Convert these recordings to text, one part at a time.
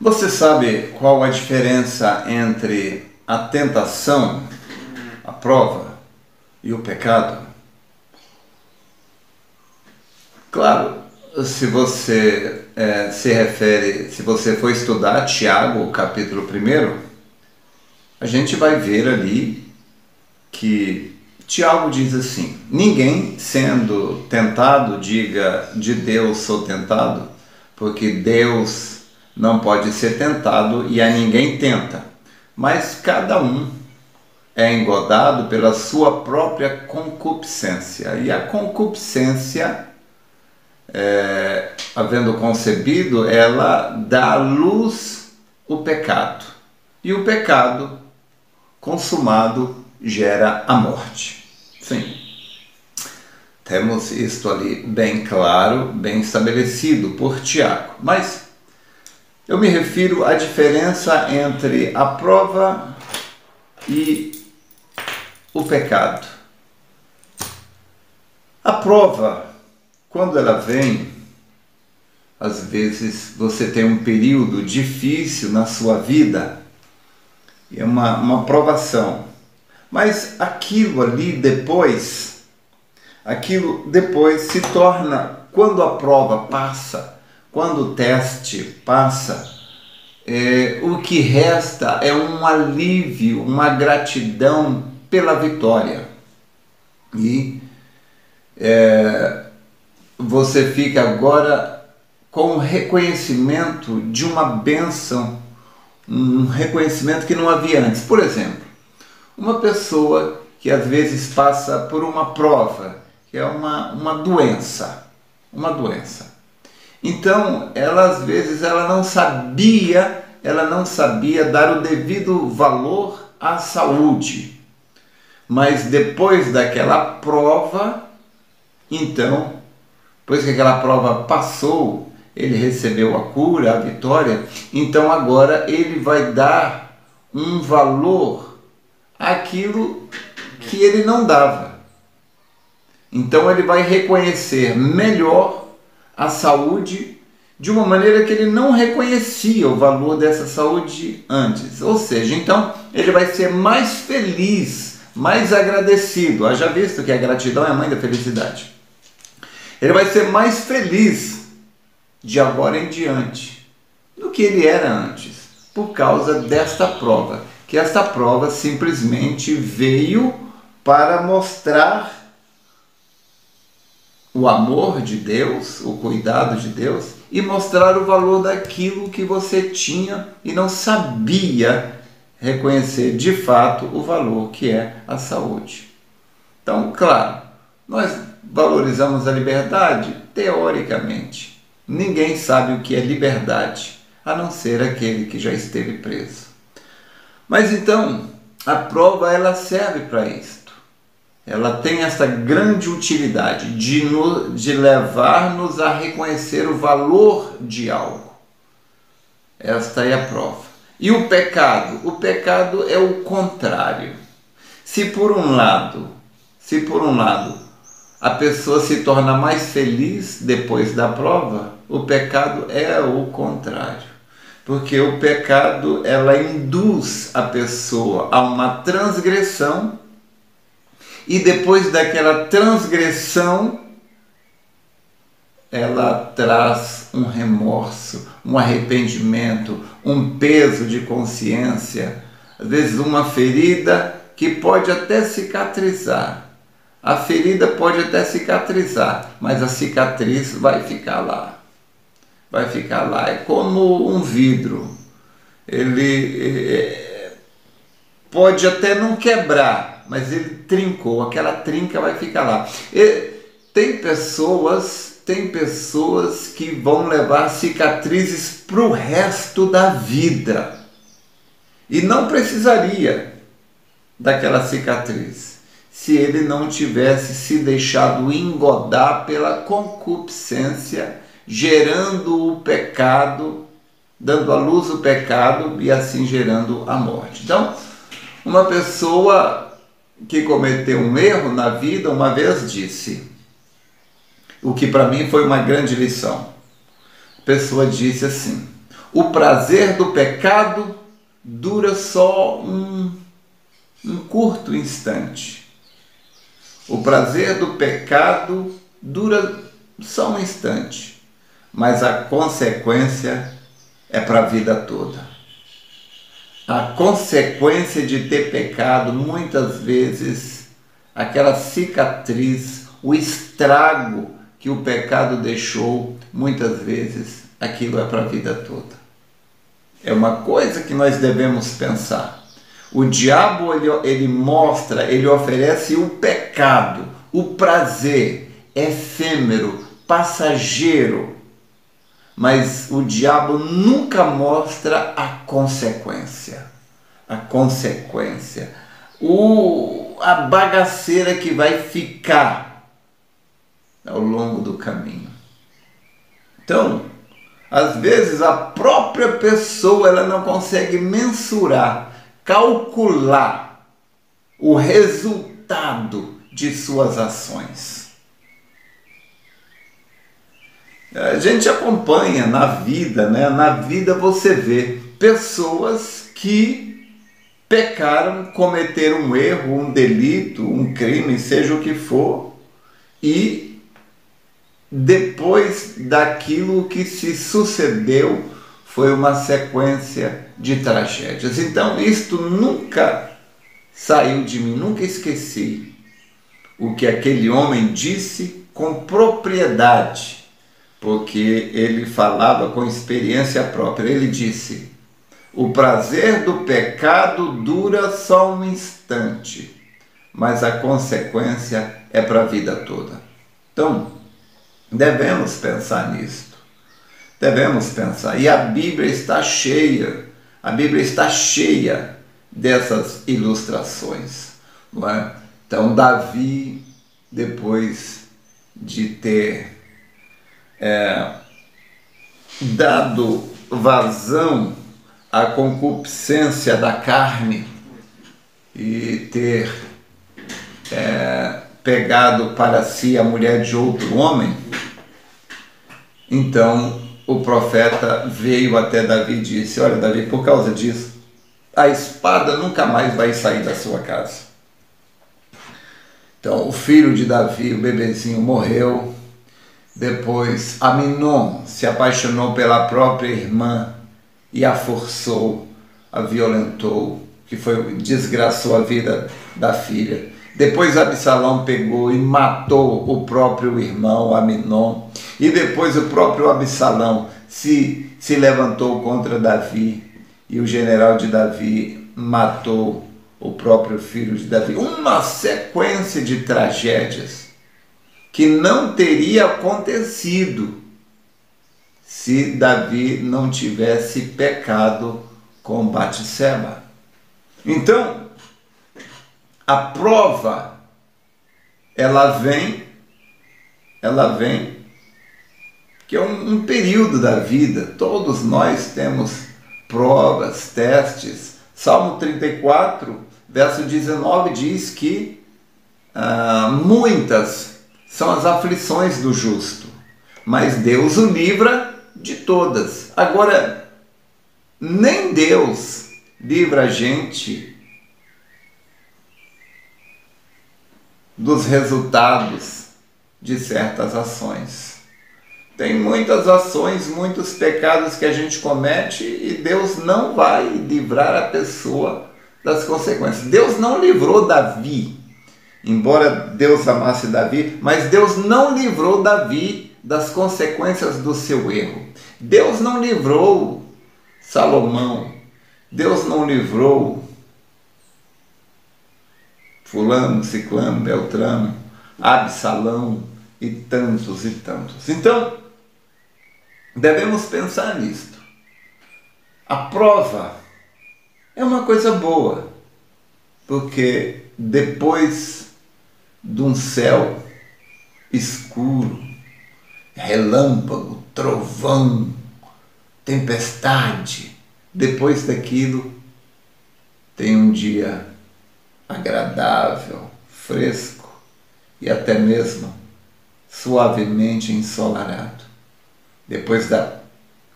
Você sabe qual a diferença entre a tentação, a prova e o pecado? Claro, se você se você for estudar Tiago, capítulo 1, a gente vai ver ali que Tiago diz assim: ninguém sendo tentado diga de Deus sou tentado, porque Deus não pode ser tentado e a ninguém tenta, mas cada um é engodado pela sua própria concupiscência. E a concupiscência, havendo concebido, ela dá à luz o pecado. E o pecado consumado gera a morte. Sim, temos isto ali bem claro, bem estabelecido por Tiago. Mas eu me refiro à diferença entre a prova e o pecado. A prova, quando ela vem, às vezes você tem um período difícil na sua vida, é uma provação, mas aquilo depois se torna, quando a prova passa, quando o teste passa, o que resta é um alívio, uma gratidão pela vitória. E você fica agora com o reconhecimento de uma bênção, um reconhecimento que não havia antes. Por exemplo, uma pessoa que às vezes passa por uma prova, que é uma doença. Então, às vezes ela não sabia dar o devido valor à saúde. Mas depois daquela prova, então, depois que aquela prova passou, ele recebeu a cura, a vitória, então agora ele vai dar um valor àquilo que ele não dava. Então ele vai reconhecer melhor a saúde de uma maneira que ele não reconhecia o valor dessa saúde antes. Ou seja, então ele vai ser mais feliz, mais agradecido. Haja visto que a gratidão é a mãe da felicidade. Ele vai ser mais feliz de agora em diante do que ele era antes, por causa desta prova. Que esta prova simplesmente veio para mostrar o amor de Deus, o cuidado de Deus, e mostrar o valor daquilo que você tinha e não sabia reconhecer de fato o valor que é a saúde. Então, claro, nós valorizamos a liberdade teoricamente. Ninguém sabe o que é liberdade, a não ser aquele que já esteve preso. Mas então, a prova ela serve para isto. Ela tem essa grande utilidade de levar-nos a reconhecer o valor de algo. Esta é a prova. E o pecado? O pecado é o contrário. Se por um lado a pessoa se torna mais feliz depois da prova, o pecado é o contrário. Porque o pecado, ela induz a pessoa a uma transgressão, e depois daquela transgressão, ela traz um remorso, um arrependimento, um peso de consciência, às vezes uma ferida que pode até cicatrizar. A ferida pode até cicatrizar, mas a cicatriz vai ficar lá. Vai ficar lá. É como um vidro. Ele pode até não quebrar, mas ele trincou, aquela trinca vai ficar lá. E tem pessoas que vão levar cicatrizes para o resto da vida. E não precisaria daquela cicatriz, se ele não tivesse se deixado engodar pela concupiscência, gerando o pecado, dando à luz o pecado e assim gerando a morte. Então, uma pessoa que cometeu um erro na vida uma vez disse, o que para mim foi uma grande lição. A pessoa disse assim: o prazer do pecado dura só um curto instante. O prazer do pecado dura só um instante, mas a consequência é para a vida toda. A consequência de ter pecado, muitas vezes, aquela cicatriz, o estrago que o pecado deixou, muitas vezes, aquilo é para a vida toda. É uma coisa que nós devemos pensar. O diabo, ele mostra, ele oferece o pecado, o prazer efêmero, passageiro, mas o diabo nunca mostra a consequência. A consequência. A bagaceira que vai ficar ao longo do caminho. Então, às vezes a própria pessoa ela não consegue mensurar, calcular o resultado de suas ações. A gente acompanha na vida, né? Na vida você vê pessoas que pecaram, cometeram um erro, um delito, um crime, seja o que for, e depois daquilo que se sucedeu foi uma sequência de tragédias. Então isto nunca saiu de mim, nunca esqueci o que aquele homem disse com propriedade, porque ele falava com experiência própria. Ele disse: o prazer do pecado dura só um instante, mas a consequência é para a vida toda. Então, devemos pensar nisto. Devemos pensar. E a Bíblia está cheia dessas ilustrações. Não é? Então, Davi, depois de ter dado vazão à concupiscência da carne e ter pegado para si a mulher de outro homem, então o profeta veio até Davi e disse: olha, Davi, por causa disso, a espada nunca mais vai sair da sua casa. Então o filho de Davi, o bebezinho, morreu. Depois Aminon se apaixonou pela própria irmã e a forçou, a violentou, desgraçou a vida da filha. Depois Absalão pegou e matou o próprio irmão Aminon. E depois o próprio Absalão se levantou contra Davi. E o general de Davi matou o próprio filho de Davi. Uma sequência de tragédias que não teria acontecido se Davi não tivesse pecado com Batseba. Então, a prova, ela vem, que é um período da vida. Todos nós temos provas, testes. Salmo 34, verso 19 diz que muitas são as aflições do justo, mas Deus o livra de todas. Agora, nem Deus livra a gente dos resultados de certas ações. Tem muitas ações, muitos pecados que a gente comete e Deus não vai livrar a pessoa das consequências. Deus não livrou Davi, embora Deus amasse Davi, mas Deus não livrou Davi das consequências do seu erro. Deus não livrou Salomão, Deus não livrou fulano, ciclano, beltrano, Absalão e tantos e tantos. Então, devemos pensar nisto. A prova é uma coisa boa, porque depois de um céu escuro, relâmpago, trovão, tempestade, depois daquilo tem um dia agradável, fresco e até mesmo suavemente ensolarado. Depois da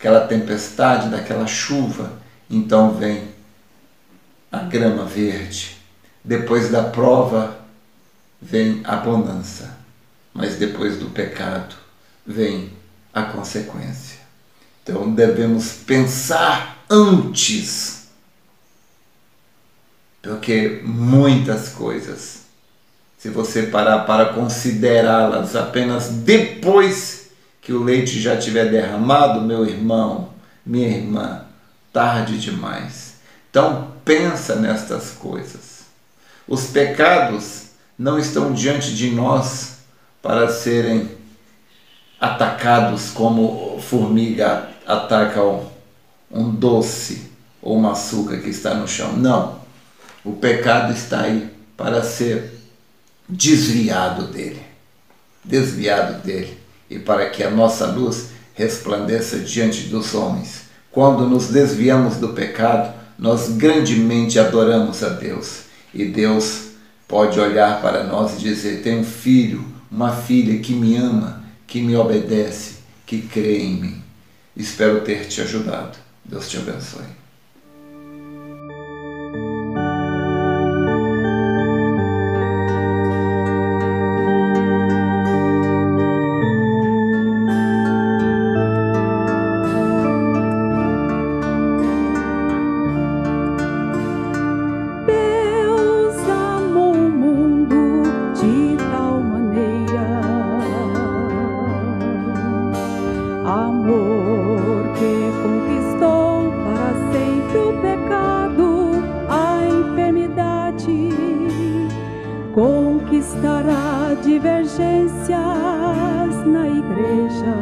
aquela tempestade, daquela chuva, então vem a grama verde. Depois da prova vem a bonança, mas depois do pecado vem a consequência. Então devemos pensar antes, porque muitas coisas, se você parar para considerá-las apenas depois que o leite já tiver derramado, meu irmão, minha irmã, tarde demais. Então pensa nestas coisas. Os pecados não estão diante de nós para serem atacados como formiga ataca um doce ou um açúcar que está no chão. Não. O pecado está aí para ser desviado dele. E para que a nossa luz resplandeça diante dos homens. Quando nos desviamos do pecado, nós grandemente adoramos a Deus. E Deus pode olhar para nós e dizer: tem um filho, uma filha que me ama, que me obedece, que crê em mim. Espero ter te ajudado. Deus te abençoe. Conquistará divergências na igreja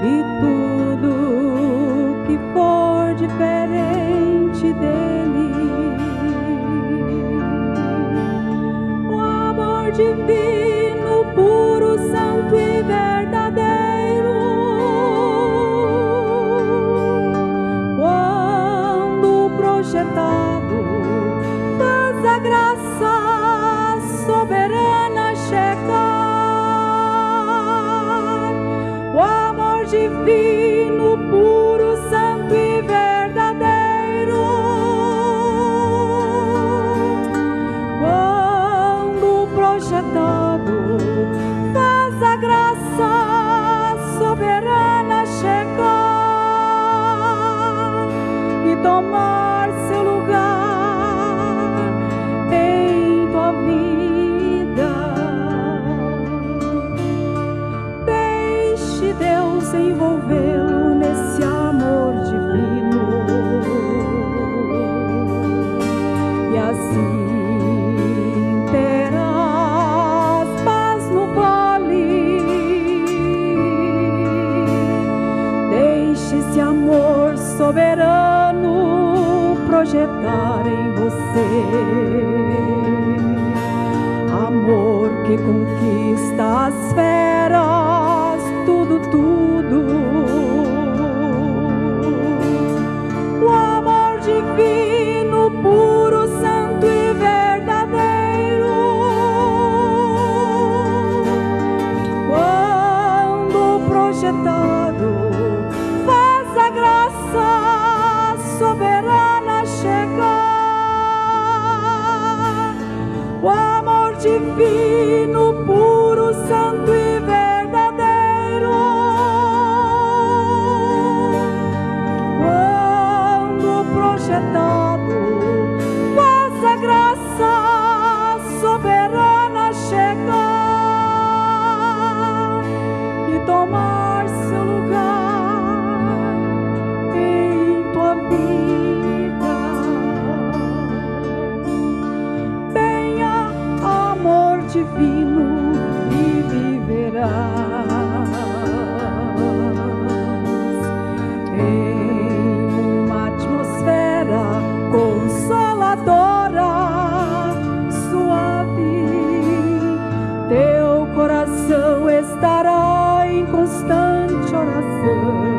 e tudo que for diferente dele, o amor divino, puro, santo e verdadeiro, quando projetado, a graça soberana chegar, o amor divino, puro, santo e verdadeiro, quando projetado, faz a graça soberana chegar e tomar seu lugar vida. Deixe Deus envolvê-lo nesse amor divino, e assim terás paz no vale. Deixe esse amor soberano projetar em você, amor que conquista as feras, tudo, tudo. O amor divino, puro, santo e verdadeiro, quando projetado, faz a graça soberana chegar. O amor divino, puro, santo e verdadeiro, quando projetado, faz a graça soberana chegar e tomar seu lugar em tua vida. Tenha amor divino e viverás em uma atmosfera consoladora, suave. Teu coração estará em constante oração.